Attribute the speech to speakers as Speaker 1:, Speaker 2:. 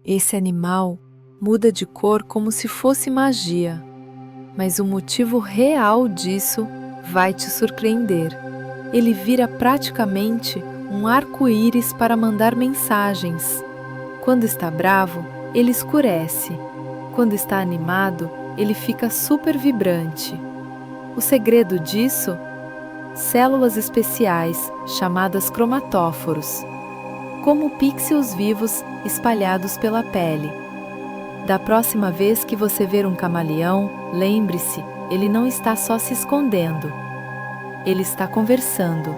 Speaker 1: Esse animal muda de cor como se fosse magia, mas o motivo real disso vai te surpreender. Ele vira praticamente um arco-íris para mandar mensagens. Quando está bravo, ele escurece. Quando está animado, ele fica super vibrante. O segredo disso? Células especiais, chamadas cromatóforos, como pixels vivos espalhados pela pele. Da próxima vez que você ver um camaleão, lembre-se, ele não está só se escondendo. Ele está conversando.